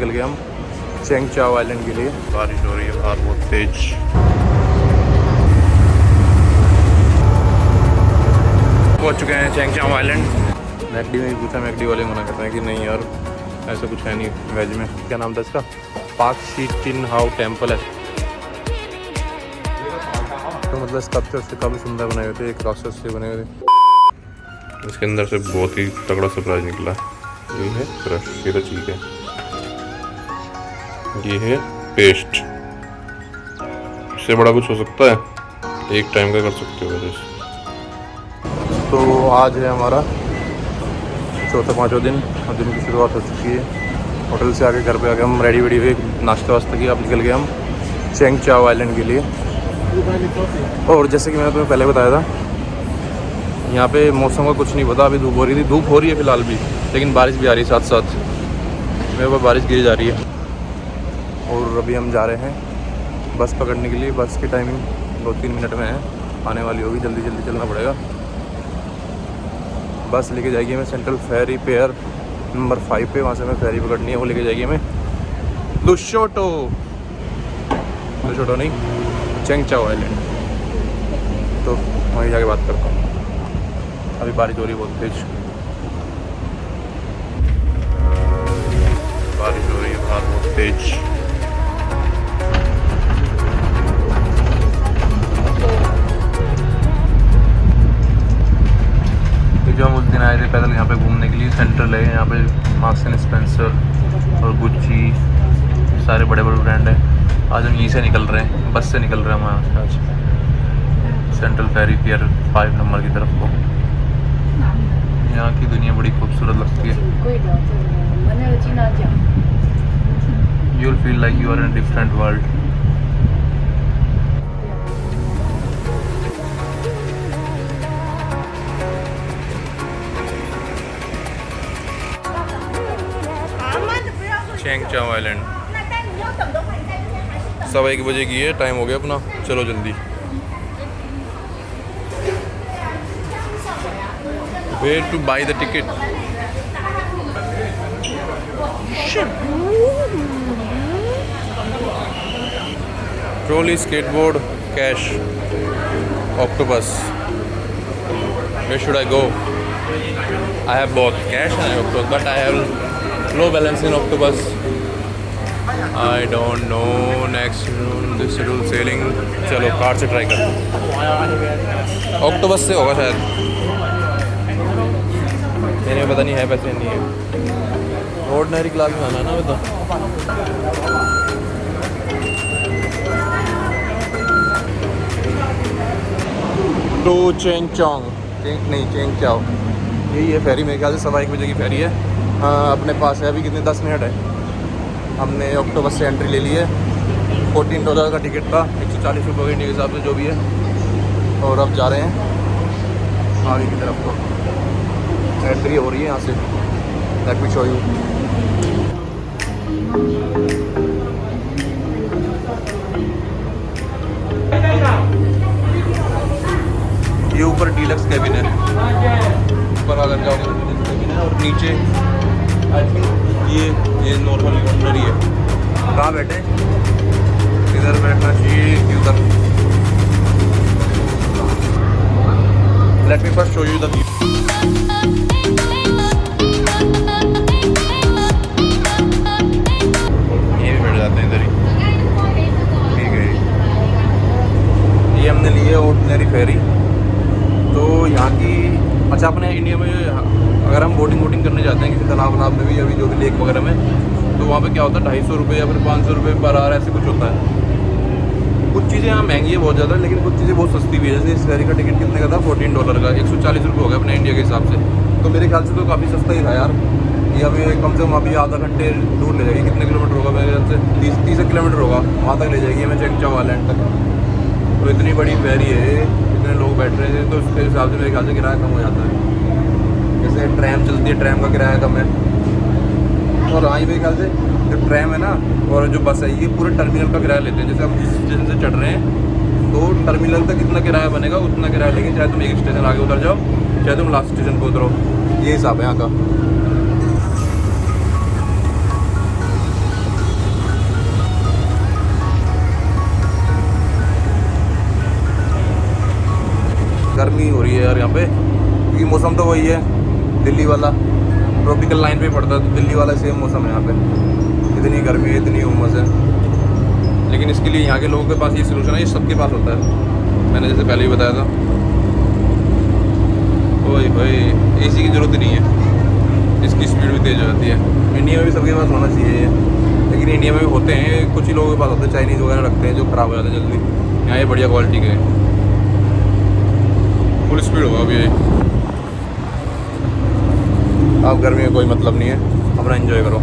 निकल गए हम चेंग चाओ आइलैंड के लिए। बारिश हो रही है बाहर बहुत तेज। पहुंच चुके हैं चेंग चाओ आइलैंड। मैकडी में भी पूछा, मैकडी वाले मना करते हैं कि नहीं यार ऐसा कुछ है नहीं वेज में। क्या नाम था इसका? पाक शी चिन हाओ टेम्पल है। तो मतलब स्कल्पचर से काफ़ी सुंदर बनाए हुए थे, एक रॉक्स से बने हुए थे। इसके अंदर से बहुत ही तगड़ा सरप्राइज निकला। ये है क्रश, ये तो ठीक है। ये है पेस्ट। इससे बड़ा कुछ हो सकता है? एक टाइम का कर सकते हो वैसे। तो आज है हमारा चौथा पाँचवा दिन और दिन की शुरुआत हो चुकी है। होटल से आके घर पे आके हम रेडी वेडी हुए नाश्ता वास्ता किया। अब निकल गए हम चेंग चाओ आइलैंड के लिए। और जैसे कि मैंने तुम्हें पहले बताया था, यहाँ पे मौसम का कुछ नहीं पता। अभी धूप हो रही थी, धूप हो रही है फ़िलहाल भी, लेकिन बारिश भी आ रही है साथ साथ। मेरे ऊपर बारिश गिरी जा रही है। और अभी हम जा रहे हैं बस पकड़ने के लिए। बस की टाइमिंग 2-3 मिनट में है, आने वाली होगी। जल्दी जल्दी चलना पड़ेगा। बस लेके जाएगी हमें सेंट्रल फेरी पियर नंबर 5 पे। वहाँ से हमें फेरी पकड़नी है, वो लेके जाएगी हमें लुशोटो नहीं, चेंग चाओ आइलैंड। तो वहीं जाके बात करता हूँ। अभी बारिश हो रही है बहुत तेज। बारिश हो रही है बाहर बहुत तेज। जो हम उस दिन आए थे पैदल यहाँ पे घूमने के लिए, सेंट्रल है यहाँ पे। मार्क्स एंड स्पेंसर और गुच्ची, सारे बड़े बड़े ब्रांड हैं। आज हम यहीं से निकल रहे हैं, बस से निकल रहे हैं हम आज सेंट्रल फेरी पियर 5 नंबर की तरफ को। यहाँ की दुनिया बड़ी खूबसूरत लगती है। You will feel like you are in different world. Cheung Chau island 1:15 बजे की है। टाइम हो गया अपना, चलो जल्दी। Where to buy the ticket? Trolley, skateboard, cash, Octopus. Where should I go? I have both cash and Octopus, but I have low balance in Octopus. I don't know next this schedule sailing. चलो car से try करते हैं। Octopus से होगा शायद, मेरे पता नहीं है, पैसे नहीं है। ऑर्डिनरी क्लास में आना है ना बता। तो चेंग चाओ यही है फेरी। मेरे ख्याल से 1:15 बजे की फेरी है। अपने पास है अभी कितने 10 मिनट है। हमने ऑक्टोबस से एंट्री ले ली है। $14 का टिकट था, 140 रुपये के इंडिया के हिसाब से जो भी है। और अब जा रहे हैं आगे की तरफ को। एंट्री हो रही है यहाँ से। Let me show you. ये ऊपर डीलक्स कैबिन है, ऊपर अगर जाओगे तो डीलक्स कैबिन है। और नीचे आई थिंक ये नॉर्मल ऑर्डिनरी है। कहाँ बैठे? इधर बैठना चाहिए कि उधर? Let me first show you the view. ये भी बैठ जाते हैं इधर ही, ठीक है। ये हमने लिए ऑर्डिनरी फेरी। तो यहाँ की अच्छा, अपने इंडिया में अगर हम बोटिंग करने जाते हैं किसी तालाब में भी, अभी जो भी लेक वगैरह में, तो वहाँ पे क्या होता है 250 रुपये या फिर 500 रुपये पर आवर ऐसे कुछ होता है। कुछ चीज़ें यहाँ महंगी है बहुत ज़्यादा, लेकिन कुछ चीज़ें बहुत सस्ती भी है। जैसे इस फेरी का टिकट कितने का था? $14 का, 140 रुपये हो गया अपने इंडिया के हिसाब से। तो मेरे ख्याल से तो काफ़ी सस्ता ही था यार। ये अभी कम से कम अभी आधा घंटे दूर ले जाएगी। कितने किलोमीटर होगा मेरे ख्याल से? 30 किलोमीटर होगा। वहाँ तक ले जाएगी हमें चेंग चाओ आइलैंड तक। तो इतनी बड़ी फेरी है, इतने लोग बैठ रहे हैं, तो उसके हिसाब से मेरे ख्याल से किराया कम हो जाता है। जैसे ट्रैम चलती है, ट्रैम का किराया कम है। और हाँ, मेरे ख्याल से जो ट्रैम है ना और जो बस है, ये पूरे टर्मिनल का किराया लेते हैं। जैसे हम जिस स्टेशन से चढ़ रहे हैं तो टर्मिनल तक कितना किराया बनेगा उतना किराया लेंगे, चाहे तुम एक स्टेशन आगे उतर जाओ, चाहे तुम लास्ट स्टेशन पर उतरो। ये हिसाब है यहाँ का। तो वही है दिल्ली वाला, ट्रॉपिकल लाइन पे पड़ता है, तो दिल्ली वाला सेम मौसम है यहाँ पे, इतनी गर्मी है, इतनी उमस है। लेकिन इसके लिए यहाँ के लोगों के पास ये सोल्यूशन है, ये सबके पास होता है, मैंने जैसे पहले ही बताया था। ओए भाई एसी की ज़रूरत नहीं है, इसकी स्पीड भी तेज़ हो जाती है। इंडिया में भी सबके पास होना चाहिए, लेकिन इंडिया में भी होते हैं, कुछ ही लोगों के पास होते हैं, चाइनीज़ वगैरह रखते हैं जो ख़राब हो जाते हैं जल्दी। यहाँ ये बढ़िया क्वालिटी के फुल स्पीड होगा अभी ये। आप गर्मी में कोई मतलब नहीं है, अपना एंजॉय करो।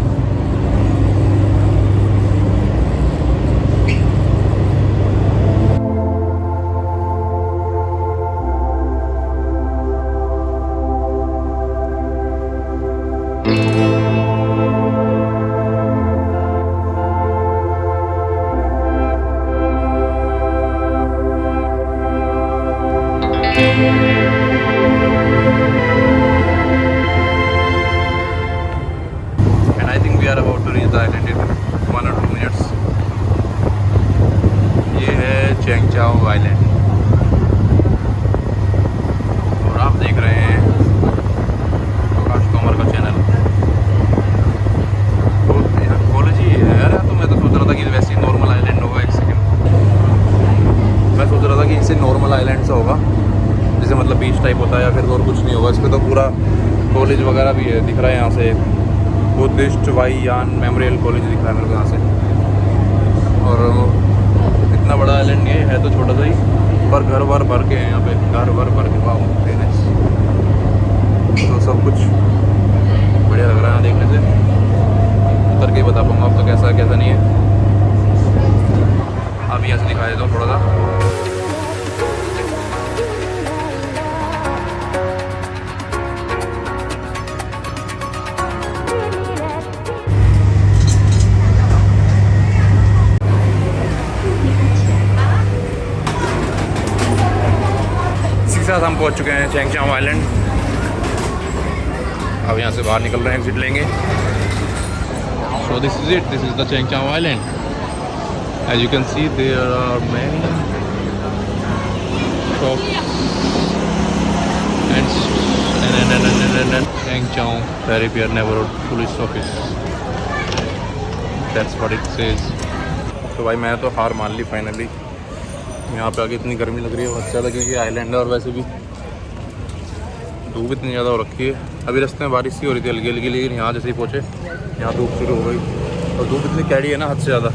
And I think we are about to reach the island in 1 or 2 minutes. ये है चेंगचाओ आइलैंड और आप देख रहे हैं प्रकाश तोमर का चैनल। तो यहाँ कॉलेज ही है यार, तो मैं तो सोच रहा था कि वैसे ही नॉर्मल आइलैंड होगा। एक सेकेंड, मैं सोच रहा था कि इससे नॉर्मल आइलैंड सा होगा, जैसे मतलब बीच टाइप होता है या फिर और कुछ नहीं होगा। इस पर तो पूरा कॉलेज वगैरह भी है, दिख रहा है यहाँ से, बुद्धिस्ट वाईयान मेमोरियल कॉलेज दिख रहा है मेरे को यहाँ से। और इतना बड़ा आइलैंड नहीं है तो छोटा सा ही, पर घर वर भर के हैं यहाँ पे, घर वर भर के। वाह तो सब कुछ बढ़िया लग रहा है देखने से, उतर के बता पाऊँगा अब तो कैसा कैसा नहीं है। अब यहाँ से दिखा देता हूँ थोड़ा सा। साथ हम पहुंच चुके हैं चेंगचाओ आइलैंड। अब यहाँ से बाहर निकल रहे हैं, एग्जिट लेंगे। So this is it, this is the Cheung Chau Island. As you can see there are many shops and Cheung Chau ferry pier neighbourhood police office, that's what it says. तो भाई मैं तो हार मान ली फाइनली। यहाँ पे आके इतनी गर्मी लग रही है बहुत ज़्यादा, क्योंकि आइलैंड है और वैसे भी धूप इतनी ज़्यादा हो रखी है। अभी रास्ते में बारिश सी हो रही थी हल्की हल्की, लेकिन यहाँ जैसे ही पहुँचे यहाँ धूप शुरू हो गई, और धूप इतनी कैडी है ना हद से ज़्यादा,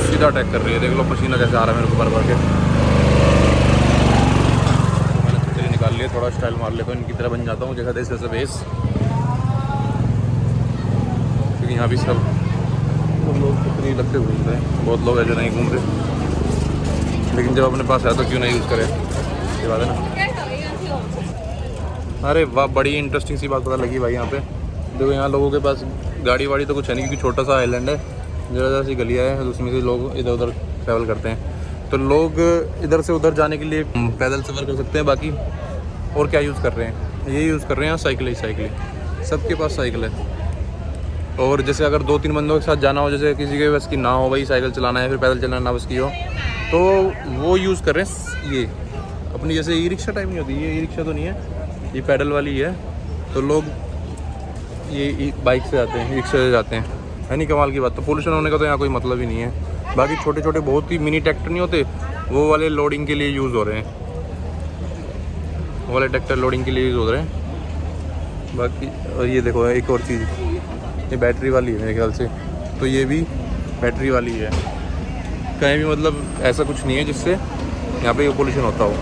सीधा अटैक कर रही है। देख लो पसीना कैसे आ रहा है मेरे को भर भर के। मैंने छतरी निकाल लिया, थोड़ा स्टाइल मार लेता हूँ, इनकी तरह बन जाता हूँ जैसा देश वैसे बेस। क्योंकि यहाँ भी सब लोग छतरी लगते घूम रहे हैं, बहुत लोग ऐसे नहीं घूम रहे, लेकिन जब अपने पास है तो क्यों नहीं यूज़ करें, ये बात है ना। अरे वाह, बड़ी इंटरेस्टिंग सी बात पता लगी भाई यहाँ पे। देखो यहाँ लोगों के पास गाड़ी वाड़ी तो कुछ है नहीं, क्योंकि छोटा सा आइलैंड है, ज़रा सी गलियाँ है, उसमें से लोग इधर उधर ट्रैवल करते हैं। तो लोग इधर से उधर जाने के लिए पैदल सफ़र कर सकते हैं। बाकी और क्या यूज़ कर रहे हैं, ये यूज़ कर रहे हैं साइकिल ही साइकिल, सबके पास साइकिल है। और जैसे अगर 2-3 बंदों के साथ जाना हो, जैसे किसी के बस की ना हो भाई साइकिल चलाना है, फिर पैदल चलाना ना बस की हो, तो वो यूज़ कर रहे हैं ये अपनी, जैसे ई रिक्शा टाइप नहीं होती, ये ई रिक्शा तो नहीं है, ये पैडल वाली है। तो लोग ये बाइक से जाते हैं, रिक्शा से जाते हैं, है नहीं कमाल की बात। तो पोल्यूशन होने का तो यहाँ कोई मतलब ही नहीं है। बाकी छोटे छोटे बहुत ही मिनी ट्रैक्टर नहीं होते, वो वाले लोडिंग के लिए यूज़ हो रहे हैं, वो वाले ट्रैक्टर लोडिंग के लिए यूज़ हो रहे हैं। बाकी और ये देखो एक और चीज़, ये बैटरी वाली है मेरे ख्याल से, तो ये भी बैटरी वाली है। कहीं भी मतलब ऐसा कुछ नहीं है जिससे यहाँ पे पोल्यूशन होता हो।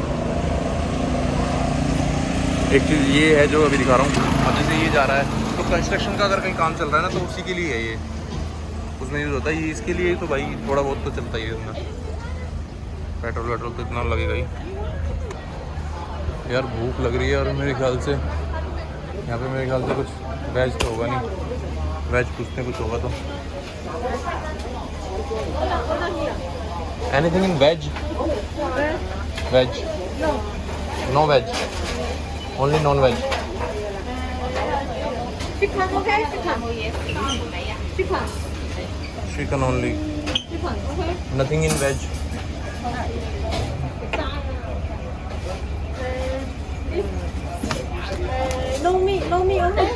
एक चीज़ ये है जो अभी दिखा रहा हूँ, अब जैसे ये जा रहा है तो कंस्ट्रक्शन का अगर कहीं काम चल रहा है ना, तो उसी के लिए है ये, उसमें यूज़ होता है ये, इसके लिए तो भाई थोड़ा बहुत तो चलता ही है उसमें। पेट्रोल वेट्रोल तो इतना लगेगा ही। यार भूख लग रही है, और मेरे ख्याल से यहाँ पे मेरे ख्याल से कुछ वेज तो होगा नहीं, वेज पूछते हैं कुछ होगा तो। Anything in veg? Veg? No veg, only non veg. Chicken only, nothing in veg. No meat, okay?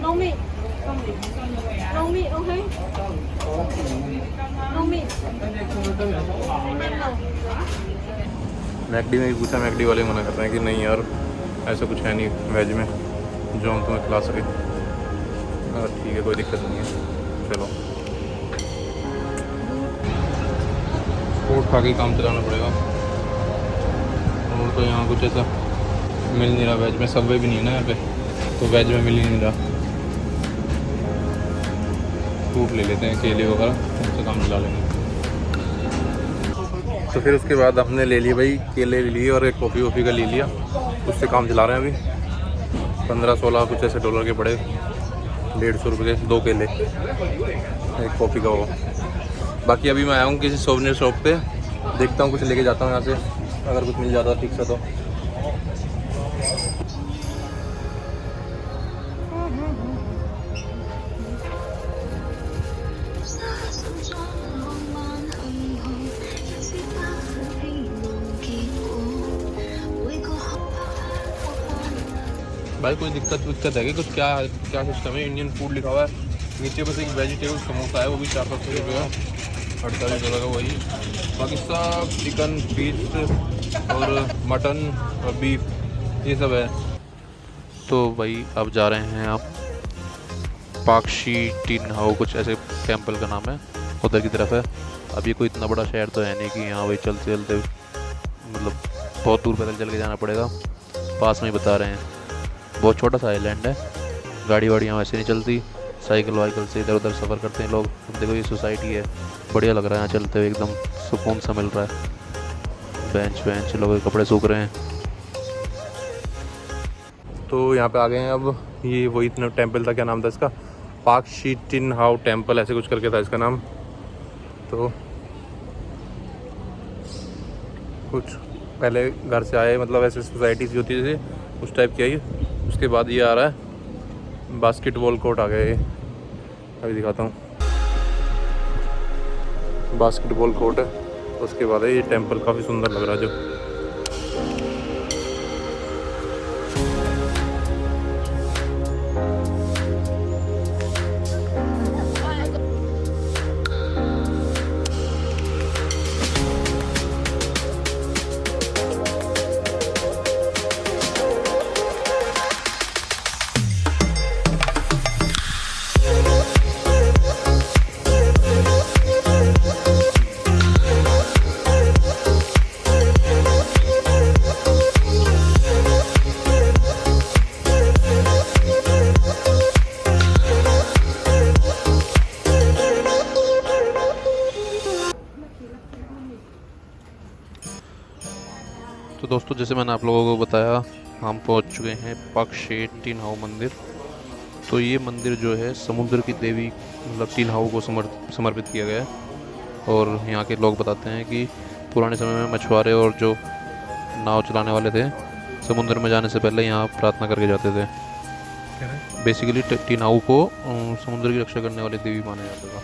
No meat. No meat, okay? No meat. McD में भी पूछा, मैकडी वाले मना करते हैं कि नहीं यार ऐसा कुछ है नहीं वेज में जो हम तुम्हें खिला सके। ठीक है, कोई दिक्कत नहीं है, चलो फूड खा के काम चलाना पड़ेगा। और तो यहाँ कुछ ऐसा मिल नहीं रहा वेज में, सबवे भी नहीं है ना यहाँ पे, तो वेज में मिल ही नहीं रहा। फ्रूट ले लेते हैं, केले वगैरह, उनसे काम चला लेंगे। तो फिर उसके बाद हमने ले लिए भाई, केले ले लिए और एक कॉफ़ी वॉफ़ी का ले लिया, उससे काम चला रहे हैं अभी। 15-16 कुछ ऐसे डॉलर के पड़े, 150 रुपये के 2 केले, एक कॉफ़ी का वो। बाकी अभी मैं आया हूँ किसी सोवनियर शॉप पे, देखता हूँ कुछ लेके जाता हूँ यहाँ से, अगर कुछ मिल जाता ठीक से तो। भाई कोई दिक्कत है कि कुछ क्या सिस्टम है? इंडियन फूड लिखा हुआ है नीचे, बस एक वेजिटेबल समोसा है, वो भी 400 रुपये का, 48 डॉलर का वही। बाकी सब चिकन, फिश और मटन और बीफ ये सब है। तो भाई अब जा रहे हैं आप पाक शी टिन हाउ, कुछ ऐसे टेम्पल का नाम है, उधर की तरफ है। अब ये कोई इतना बड़ा शहर तो है नहीं कि यहाँ वही चलते चलते मतलब बहुत दूर पैदल चल के जाना पड़ेगा, पास में ही बता रहे हैं। बहुत छोटा सा आइलैंड है, गाड़ी वाड़ियाँ वैसे नहीं चलती, साइकिल वाइकल से इधर उधर सफ़र करते हैं लोग। देखो ये सोसाइटी है, बढ़िया लग रहा है यहाँ चलते हुए, एकदम सुकून सा मिल रहा है। बेंच लोगों के कपड़े सूख रहे हैं। तो यहाँ पे आ गए हैं अब। ये वही इतना टेम्पल था, क्या नाम था इसका? पाक शी टिन हाउ टेम्पल ऐसे कुछ करके था इसका नाम। तो कुछ पहले घर से आए, मतलब ऐसे सोसाइटी सी होती है उस टाइप की आई। उसके बाद ये आ रहा है बास्केटबॉल कोर्ट आ गए, अभी दिखाता हूँ। बास्केटबॉल कोर्ट है, उसके बाद है ये टेम्पल, काफ़ी सुंदर लग रहा है जो। तो दोस्तों जैसे मैंने आप लोगों को बताया, हम पहुंच चुके हैं पाक शी टिन हाउ मंदिर। तो ये मंदिर जो है समुद्र की देवी मतलब टिन हाउ को समर्पित किया गया है। और यहाँ के लोग बताते हैं कि पुराने समय में मछुआरे और जो नाव चलाने वाले थे, समुद्र में जाने से पहले यहाँ प्रार्थना करके जाते थे। बेसिकली टिन हाउ को समुद्र की रक्षा करने वाली देवी माना जाता था।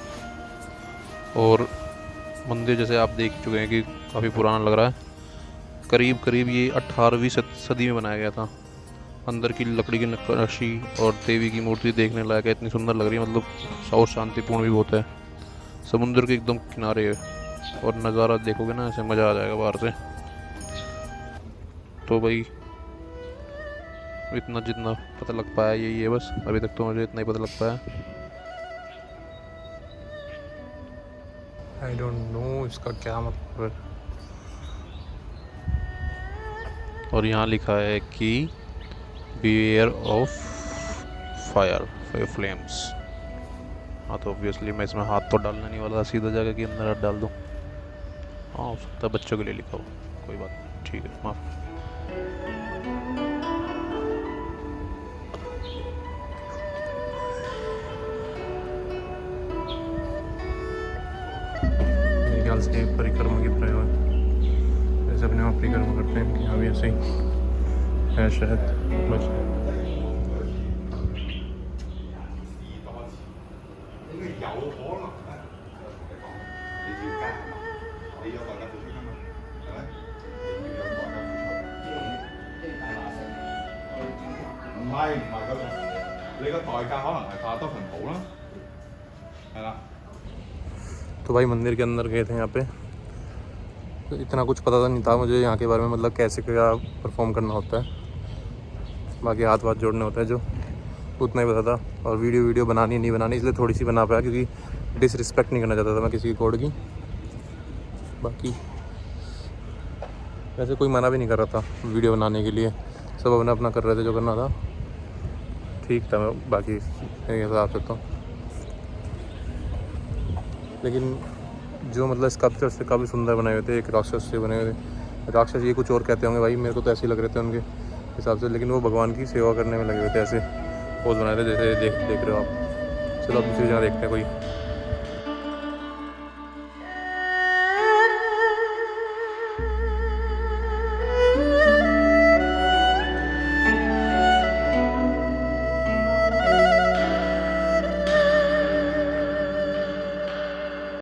और मंदिर जैसे आप देख चुके हैं कि काफ़ी पुराना लग रहा है। करीब ये 18वीं सदी में बनाया गया था। अंदर की लकड़ी की नक्काशी और देवी की मूर्ति देखने लायक है, इतनी सुंदर लग रही है, मतलब और शांतिपूर्ण भी बहुत है। समुद्र के एकदम किनारे है और नज़ारा देखोगे ना, ऐसे मज़ा आ जाएगा बाहर से। तो भाई इतना जितना पता लग पाया यही है बस, अभी तक तो मुझे इतना ही पता लग पाया। आई डोंट नो इसका क्या मतलब है। और यहाँ लिखा है कि बिवेयर ऑफ फायर फ्लेम्स। हाँ तो ऑब्वियसली मैं इसमें हाथ तो डालने नहीं वाला, सीधा जाकर कि अंदर हाथ डाल दूँ। हाँ हो सकता है बच्चों के लिए लिखा हो, कोई बात नहीं, ठीक है माफ़। मेरे ख्याल से परिक्रमा की तरह है, जैसे अपने आप परिक्रमा करते हैं कि हाँ भी ऐसे ही है शायद बस। 係唔係嗰種，你個代價可能係化多份好啦，係啦。 तो भाई मंदिर के अंदर गए थे यहाँ पे, तो इतना कुछ पता नहीं था मुझे यहाँ के बारे में, मतलब कैसे क्या परफॉर्म करना होता है, बाकी हाथ वाथ जोड़ने होते हैं जो, उतना ही पता था। और वीडियो बनानी नहीं बनानी इसलिए थोड़ी सी बना पाया, क्योंकि डिसरिस्पेक्ट नहीं करना चाहता था मैं किसी कोड की। बाकी वैसे कोई मना भी नहीं कर रहा था वीडियो बनाने के लिए, सब अपना अपना कर रहे थे जो करना था, ठीक था। बाकी मेरे हिसाब से तो, लेकिन जो मतलब स्कल्पचर से काफ़ी सुंदर बनाए हुए थे, एक राक्षस से बने हुए थे। राक्षस ये कुछ और कहते होंगे भाई, मेरे को तो ऐसे ही लग रहे थे उनके हिसाब से, लेकिन वो भगवान की सेवा करने में लगे हुए थे, ऐसे पोज बनाए थे जैसे देख रहे हो आप। चलो अब दूसरी जगह देखते हैं कोई।